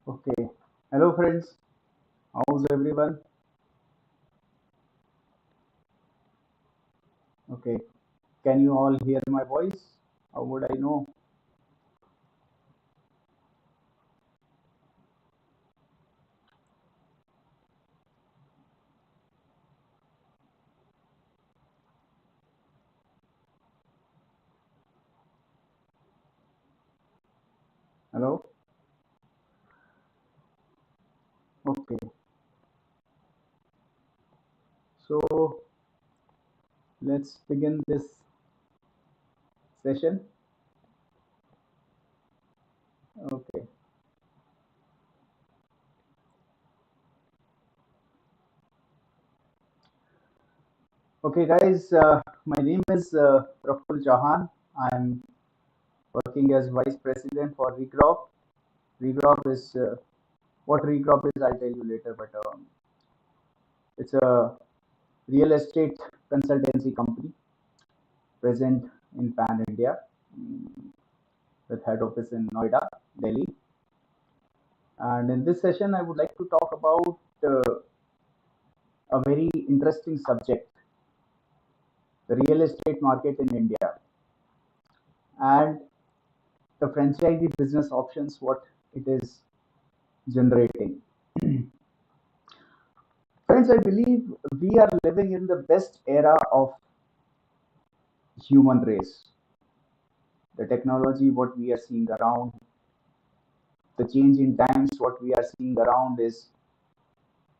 Okay. Hello, friends. How's everyone? Okay. Can you all hear my voice? How would I know? Hello? Okay. So let's begin this session. Okay. Okay, guys. My name is Praful Chauhan. I'm working as Vice President for Regrob. Regrob is what Regrob is. I'll tell you later. But it's a real estate consultancy company present in Pan India, mm, with head office in Noida, Delhi. And in this session, I would like to talk about a very interesting subject, the real estate market in India and the franchisee business options, what it is generating. Friends, I believe we are living in the best era of human race. The technology, what we are seeing around, the change in times, what we are seeing around is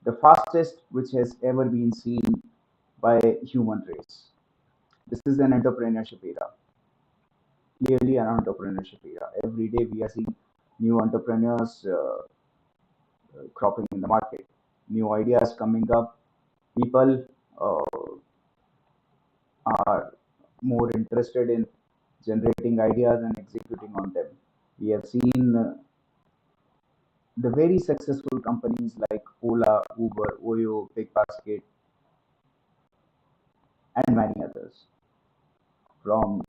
the fastest which has ever been seen by human race. This is an entrepreneurship era, clearly an entrepreneurship era. Every day we are seeing new entrepreneurs cropping in the market, new ideas coming up. People are more interested in generating ideas and executing on them. We have seen the very successful companies like Ola, Uber, Oyo, Big Basket, and many others. From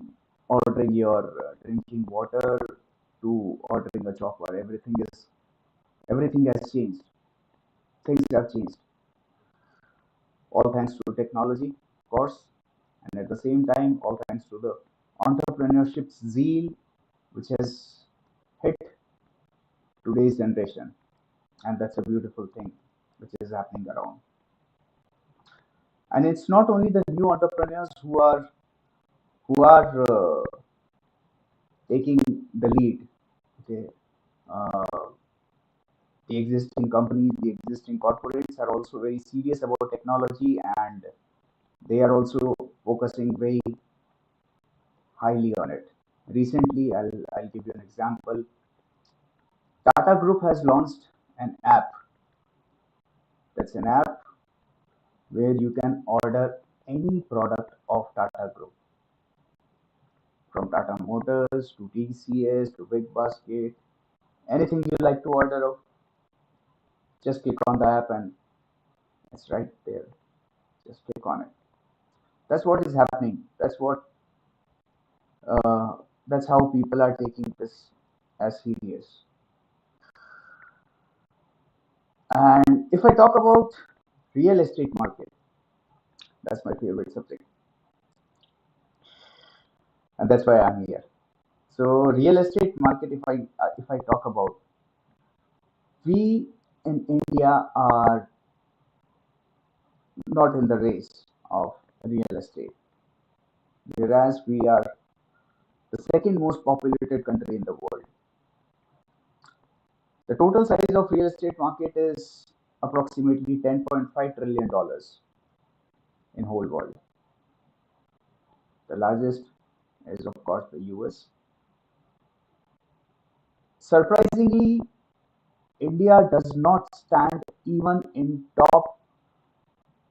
ordering your drinking water to ordering a chopper, everything has changed. Things have changed, all thanks to technology, of course, and at the same time, all thanks to the entrepreneurship zeal which has hit today's generation, and that's a beautiful thing which is happening around. And it's not only the new entrepreneurs who are taking the lead. Okay, uh, the existing companies, the existing corporates are also very serious about technology, and they are also focusing very highly on it. Recently, I'll give you an example. Tata Group has launched an app. That's an app where you can order any product of Tata Group, from Tata Motors to TCS to Big Basket, anything you like to order of, just click on the app and it's right there. Just click on it. That's what is happening. Uh, that's how people are taking this as serious. And if I talk about real estate market, that's my favorite subject, and that's why I'm here. So real estate market, if I talk about, we in India are not in the race of real estate, whereas we are the second most populated country in the world. The total size of real estate market is approximately $10.5 trillion in whole world. The largest is of course the US. Surprisingly, India does not stand even in top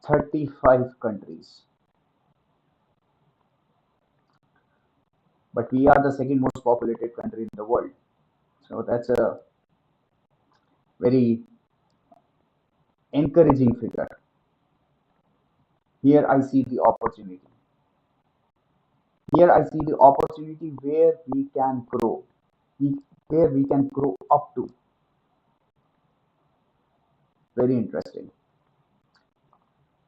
35 countries, but we are the second most populated country in the world. So that's a very encouraging figure. Here I see the opportunity. Here I see the opportunity where we can grow, where we can grow up to. Very interesting.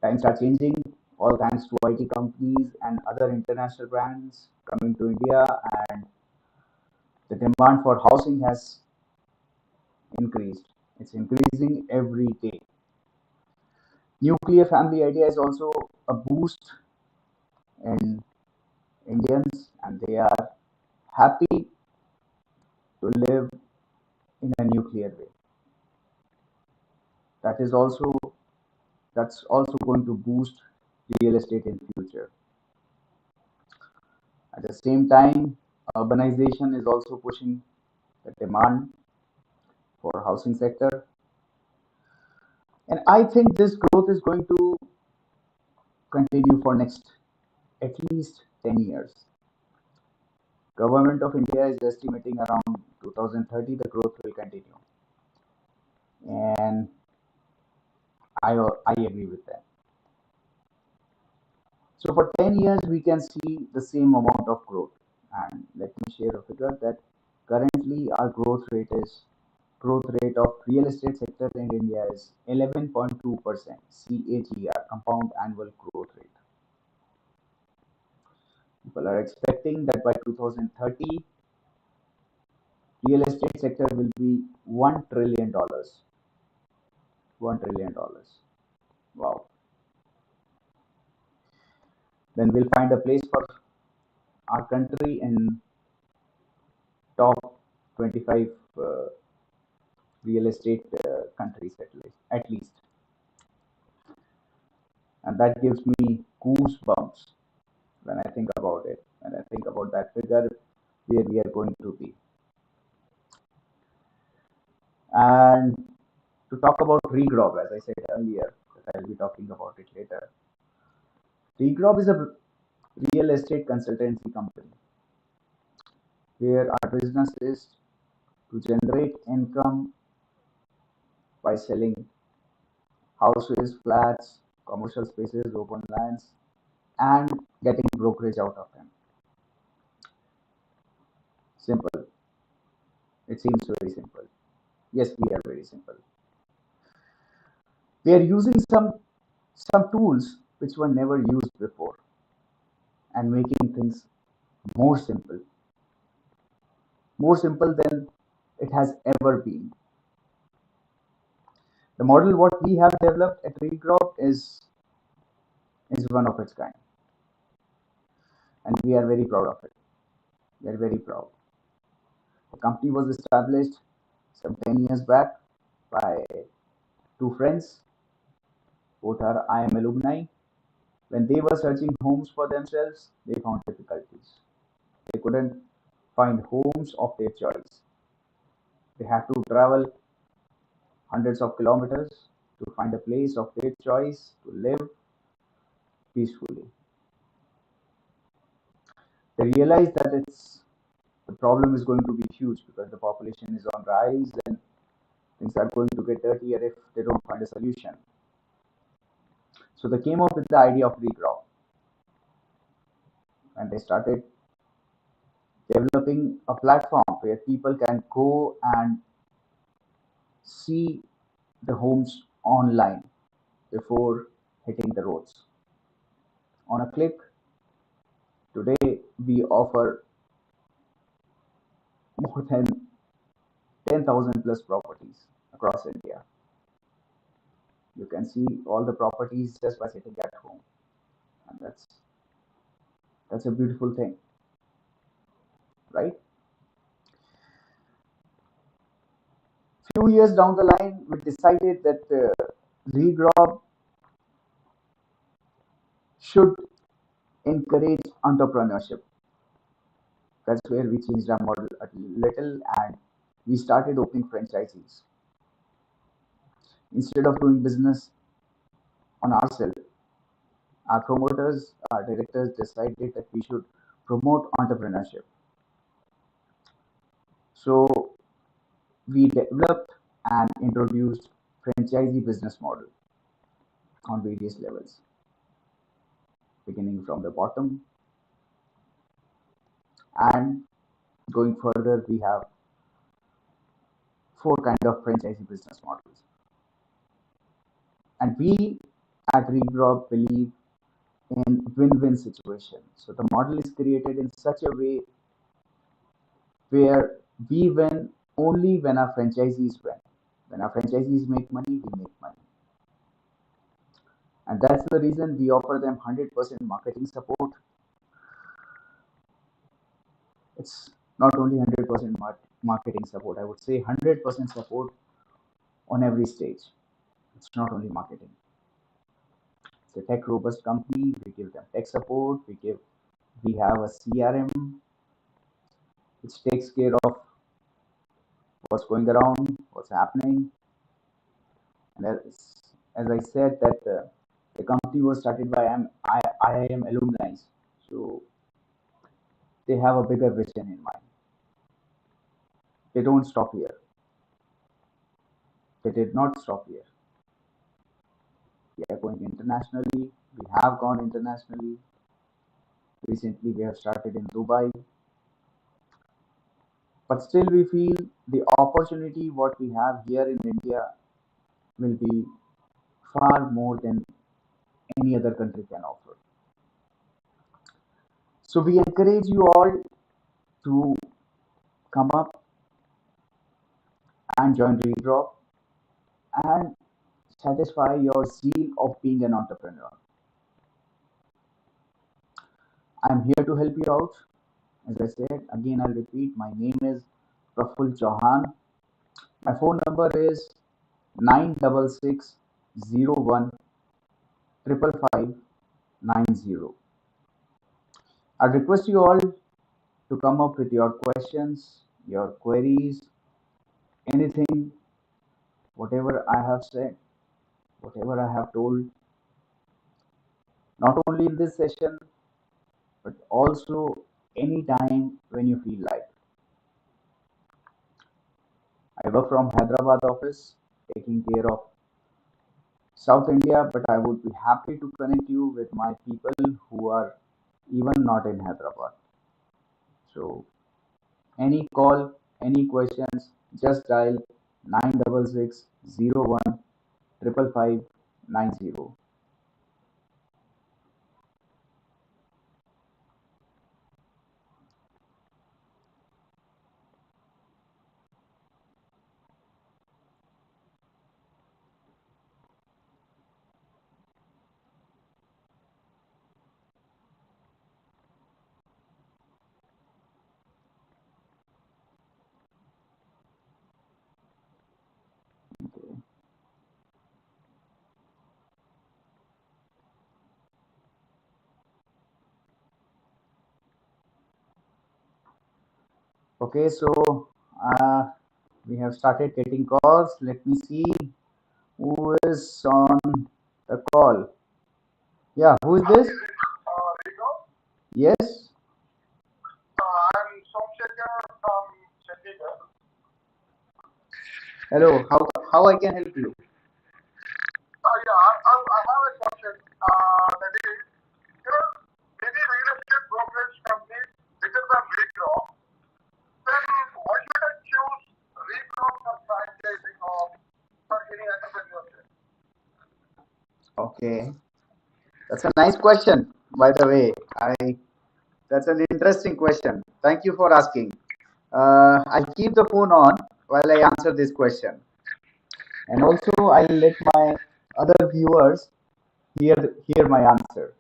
Times are changing, all thanks to IT companies and other international brands coming to India, and the demand for housing has increased. It's increasing every day. Nuclear family idea is also a boost in Indians, and they are happy to live in a nuclear way. That is also that's also going to boost real estate in future. At the same time, urbanization is also pushing the demand for housing sector, and I think this growth is going to continue for next at least 10 years. Government of India is estimating around 2030 the growth will continue, and I agree with that. So for 10 years we can see the same amount of growth. And let me share a figure that currently our growth rate of real estate sector in India is 11.2% CAGR, compound annual growth rate. People are expecting that by 2030 real estate sector will be $1 trillion. $1 trillion. Wow. Then we'll find a place for our country in top 25 real estate countries at least, and that gives me goosebumps when I think about it. When I think about that figure, where we are going to be. And to talk about Regrob, as I said earlier, that I'll be talking about it later. Regrob is a real estate consultancy company where our business is to generate income by selling houses, flats, commercial spaces, open lands, and getting brokerage out of them. Simple. It seems very simple. Yes, we are very simple. We are using some tools which were never used before and making things more simple, more simple than it has ever been. The model what we have developed at Regrob is one of its kind, and we are very proud of it. We are very proud. The company was established some 10 years back by two friends, both are IM alumni. When they were searching homes for themselves, they found difficulties. They couldn't find homes of their choice. They had to travel hundreds of kilometers to find a place of their choice to live peacefully. They realized that the problem is going to be huge because the population is on rise and things are going to get dirtier if they don't find a solution. So they came up with the idea of Regrob, and they started developing a platform where people can go and see the homes online before hitting the roads. On a click, today we offer more than 10,000 plus properties across India. You can see all the properties just by sitting at home, and that's a beautiful thing, right? Few years down the line, we decided that Regrob should encourage entrepreneurship. That's where we changed our model a little, and we started opening franchisees. Instead of doing business on ourselves, our promoters, our directors decided that we should promote entrepreneurship. So we developed and introduced franchisee business model on various levels, beginning from the bottom and going further. We have four kind of franchisee business models. And we at Regrob believe in win-win situation. So the model is created in such a way where we win only when our franchisees win. When our franchisees make money, we make money. And that's the reason we offer them 100% marketing support. It's not only 100% marketing support, I would say 100% support on every stage. It's not only marketing. It's a tech robust company. We give them tech support. We have a CRM which takes care of what's going around, what's happening. And as I said, that the company was started by IIM alumni, so they have a bigger vision in mind. They don't stop here. They did not stop here. We are going internationally. We have gone internationally. Recently, we have started in Dubai. But still, we feel the opportunity what we have here in India will be far more than any other country can offer. So we encourage you all to come up and join Regrob and satisfy your zeal of being an entrepreneur. I'm here to help you out. As I said, again, I'll repeat, my name is Praful Chauhan. My phone number is 96601 55590. I request you all to come up with your questions, your queries, anything, whatever I have said, whatever I have told, not only in this session, but also anytime when you feel like. I work from Hyderabad office, taking care of South India, but I would be happy to connect you with my people who are even not in Hyderabad. So any call, any questions, just dial 96601 55590. Okay, so uh, we have started getting calls. Let me see who is on the call. Yeah, who is this? Yes. Hello. How I can help you? Okay, that's a nice question. By the way, I that's an interesting question. Thank you for asking. I'll keep the phone on while I answer this question, and also I'll let my other viewers hear my answer.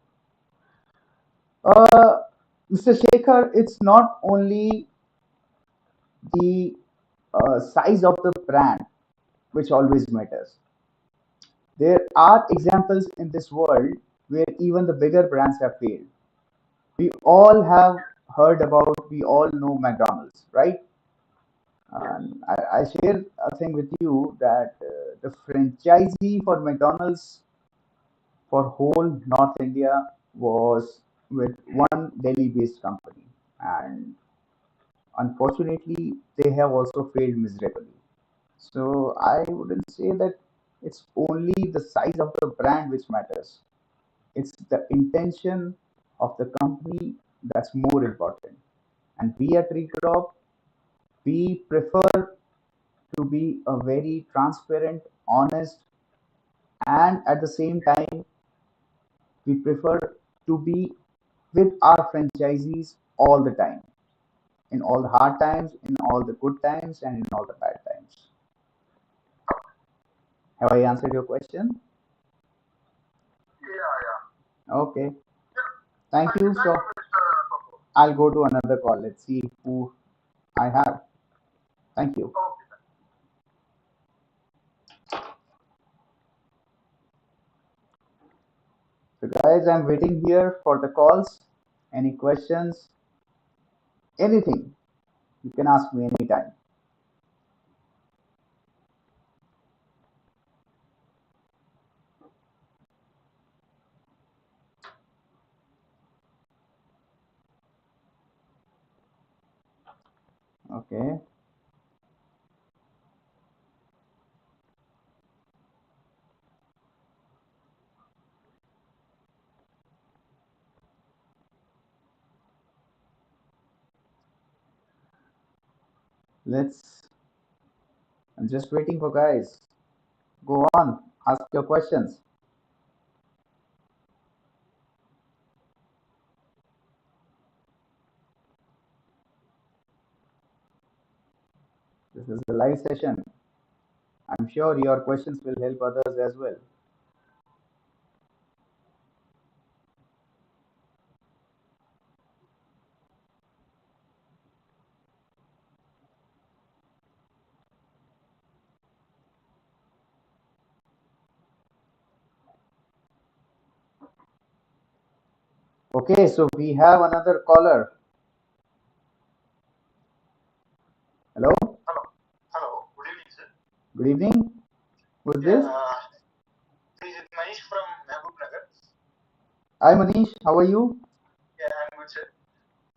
Uh, Mr. Shekhar, it's not only the size of the brand which always matters. There are examples in this world where even the bigger brands have failed. We all have heard about, we all know McDonald's, right? And I share a thing with you that the franchisee for McDonald's for whole North India was with one Delhi-based company, and unfortunately, they have also failed miserably. So I wouldn't say that it's only the size of the brand which matters. It's the intention of the company that's more important. And we at Recrop, we prefer to be a very transparent, honest, and at the same time, we prefer to be with our franchisees all the time, in all the hard times, in all the good times, and in all the bad times. Have I answered your question? Okay. Thank you. So I'll go to another call. Let's see who I have. Thank you. So guys, I'm waiting here for the calls. Any questions? Anything? You can ask me anytime. Okay. Let's. I'm just waiting for guys. Go on. Ask your questions. This is a live session. I'm sure your questions will help others as well. Okay, so we have another caller. Hello? Hello. Good evening, sir. Good evening. Who's this? This is Manish from Mehboob Nagar. Hi Manish, how are you? Yeah, I'm good, sir.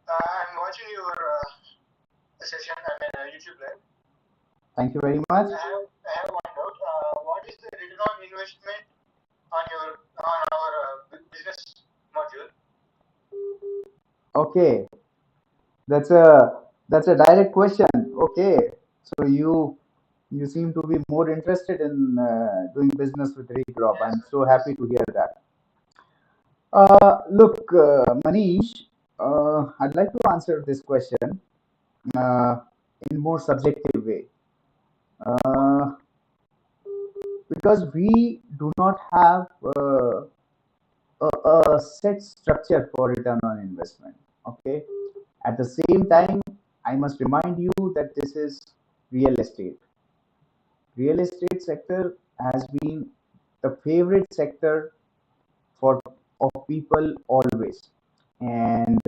I'm watching your session on YouTube live. Thank you very much. I have one doubt. What is the return on investment on our business module? Okay, that's a direct question. Okay, so you seem to be more interested in doing business with Regrob. Yes, I'm sir. so happy to hear that. Look, Manish, I'd like to answer this question uh, in more subjective way. Uh, because we do not have a set structure for return on investment. Okay. At the same time, I must remind you that this is real estate. Real estate sector has been the favorite sector for of people always. And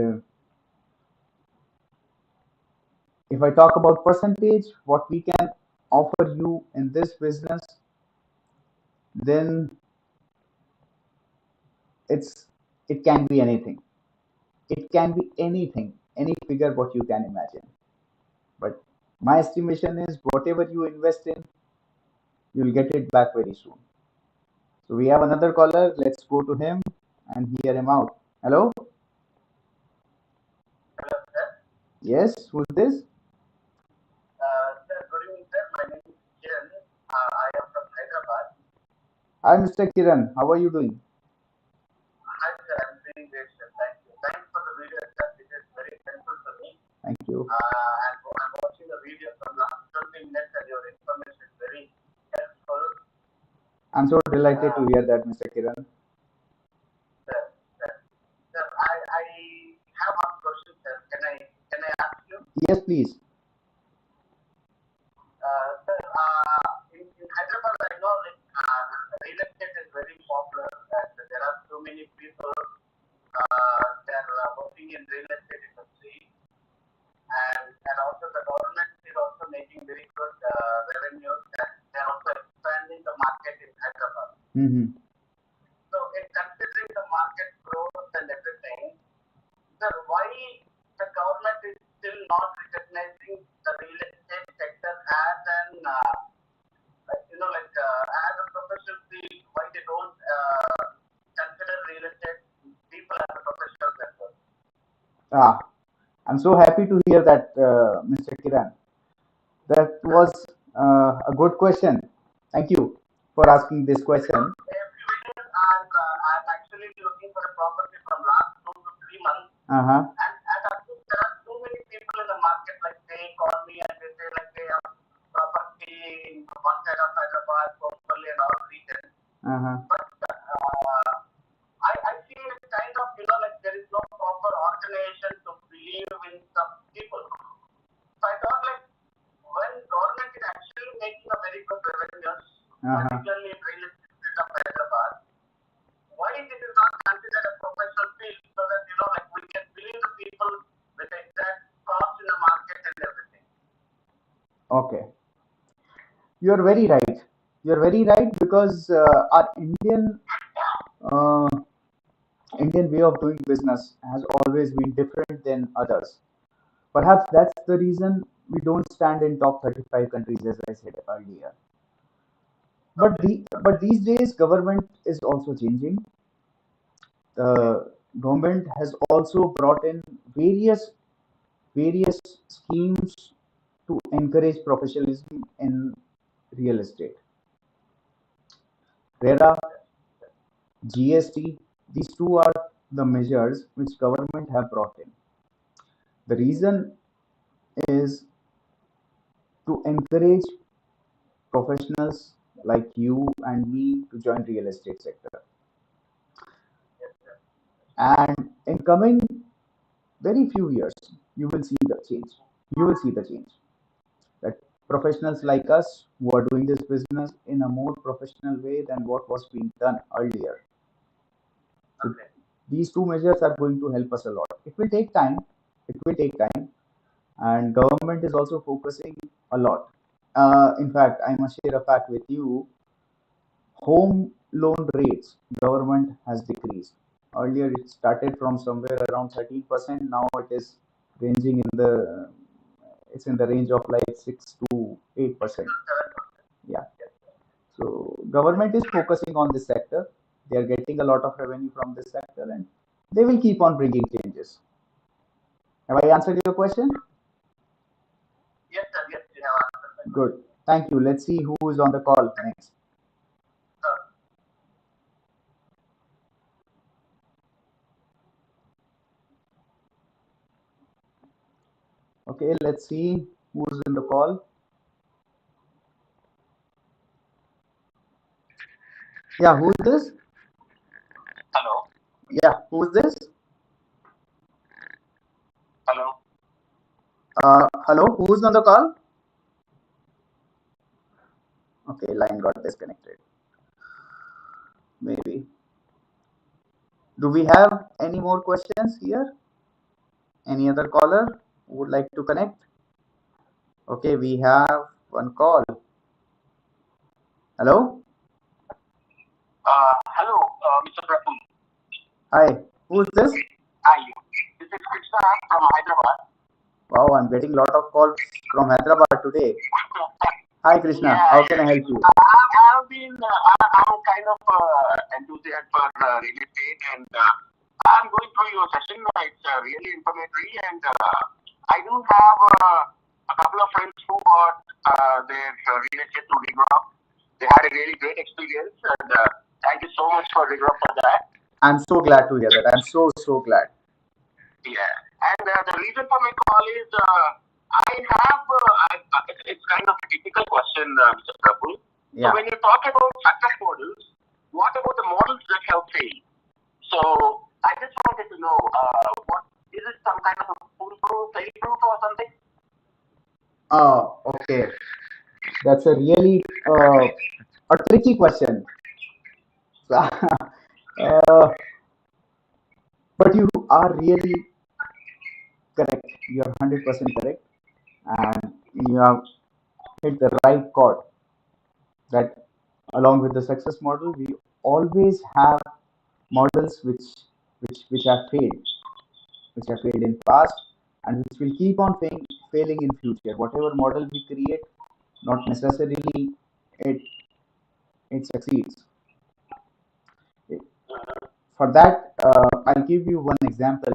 if I talk about percentage, what we can offer you in this business, then it's it can be anything. It can be anything, any figure what you can imagine. But my estimation is whatever you invest in, you'll get it back very soon. So we have another caller. Let's go to him and hear him out. Hello? Hello, sir. Yes, who's this? Sir, good evening, sir. My name is Kiran. I am from Hyderabad. Hi, Mr. Kiran. How are you doing? Hi, sir. I'm doing great, sir. Thank you. Thanks for the video, sir. This is very helpful for me. Thank you. I'm watching the video from last 20 minutes and your information is very helpful. I'm so delighted to hear that, Mr. Kiran. Sir, sir, sir, I have one question, sir. Can I ask you? Yes, please. Sir, in Hyderabad, I know like real estate is very popular and there are so many people that are working in real estate industry and also the government is also making very good revenues and they're also expanding the market in Hyderabad. Mm-hmm. So in considering the market growth and everything, sir, why the government is still not recognizing the real estate sector as an as a professional field? Why they don't consider real estate people as a professional sector? Ah, I'm so happy to hear that, Mr. Kiran. That was a good question. Thank you for asking this question. I'm actually looking for a property from last 2 to 3 months. Uh-huh. And of course, there are too many people in the market, like they call me and they say like they have property in one side of Hyderabad, Kompally and all regions. Uh-huh. But I feel it's kind of, like there is no proper organization to believe in some people. So I thought like when government is actually making a very good revenues, particularly in real estate of Hyderabad, why this is not considered a professional field so that like we can believe the people with the exact cost in the market and everything. Okay. You're very right. You're very right because our uh, Indian way of doing business has always been different than others. Perhaps that's the reason we don't stand in top 35 countries, as I said earlier. But these days, government is also changing. The government has also brought in various schemes to encourage professionalism in real estate. RERA, GST, these two are the measures which government have brought in. The reason is to encourage professionals like you and me to join real estate sector. And in coming very few years, you will see the change. You will see the change. That professionals like us who are doing this business in a more professional way than what was being done earlier. So these two measures are going to help us a lot. It will take time. It will take time. And government is also focusing a lot. In fact, I must share a fact with you. Home loan rates, government has decreased. Earlier, it started from somewhere around 13%. Now it is ranging in the it's in the range of like 6 to 8%. Yeah. So government is focusing on this sector. They are getting a lot of revenue from this sector, and they will keep on bringing changes. Have I answered your question? Yes, sir. Yes, you have answered. Good. Thank you. Let's see who is on the call next. Okay, let's see who's in the call. Yeah, who's this? Hello. Yeah, who's this? Hello. Hello, who's on the call? Okay, line got disconnected. Maybe. Do we have any more questions here? Any other caller who would like to connect? Okay, we have one call. Hello? Hello, Mr. Prabhu. Hi, who's this? Hi, this is Krishna from Hyderabad. Wow, I'm getting a lot of calls from Hyderabad today. Hi, Krishna. Yeah, How can I help you? I'm kind of enthusiastic for real estate, and I'm going through your session. It's really informative, and I do have a couple of friends who got their real estate to Regrob. They had a really great experience, and thank you so much for Regrob for that. I'm so glad to hear that. I'm so glad. Yeah, and the reason for my call is I have it's kind of a typical question, Mr. Prabhu. Yeah. So when you talk about success models, what about the models that have failed? So I just wanted to know, what is it, some kind of a foolproof, fail-proof, or something? Oh, okay. That's a really a tricky question. But you are really correct. You're 100% correct, and you have hit the right chord. That along with the success model, we always have models which have failed in past, and which will keep on failing in future. Whatever model we create, not necessarily it it succeeds. For that, I'll give you one example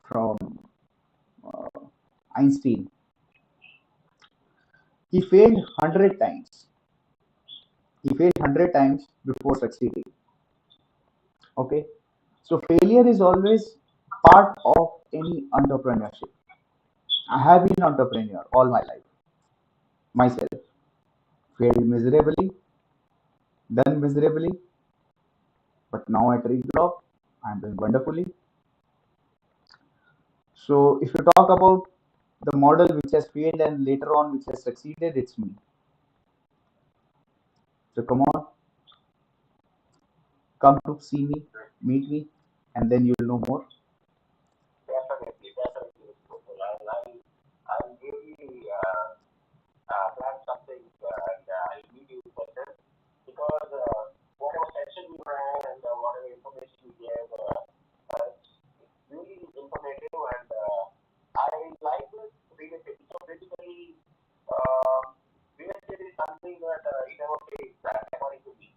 from uh, Einstein. He failed 100 times. He failed 100 times before succeeding. Okay, so failure is always part of any entrepreneurship. I have been entrepreneur all my life myself, failed miserably, done miserably, but now at Regrob, I'm doing wonderfully. So if you talk about the model which has failed and later on which has succeeded, it's me. So come on, come to see me, meet me, and then you'll know more. Definitely, definitely, Mr. Gopal. I'll really plan something and I'll meet you in person because whatever session you had and whatever information you gave, it's really informative and I like this real estate. So basically, real estate is something that it never pays back according to me.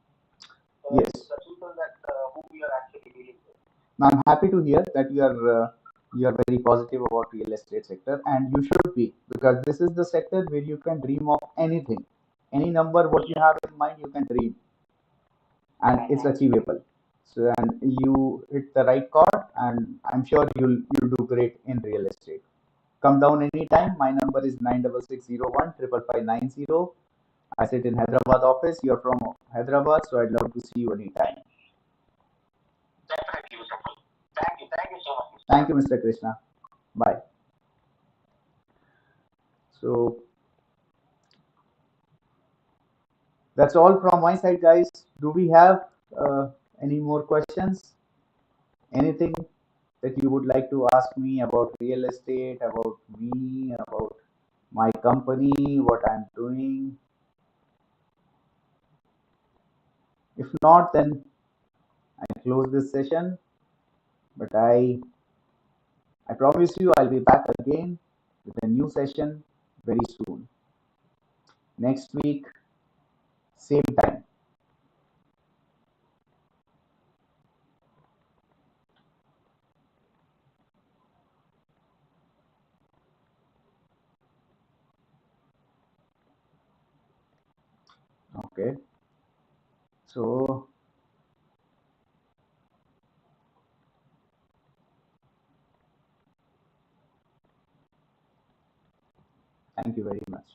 So Yes. it's the people that who we are actually dealing with. Now, I'm happy to hear that you are very positive about real estate sector, and you should be, because this is the sector where you can dream of anything, any number what you have in mind, you can dream, and it's achievable. So, and you hit the right chord, and I'm sure you'll do great in real estate. Come down anytime. My number is 96601 55590. I sit in Hyderabad office. You're from Hyderabad, so I'd love to see you anytime. Definitely, Mr. Gopal. Thank you so much. Thank you, Mr. Krishna. Bye. So that's all from my side, guys. Do we have any more questions? Anything that you would like to ask me about real estate, about me, about my company, what I'm doing? If not, then I close this session. But I promise you I'll be back again with a new session very soon. Next week, same time. Okay. So thank you very much.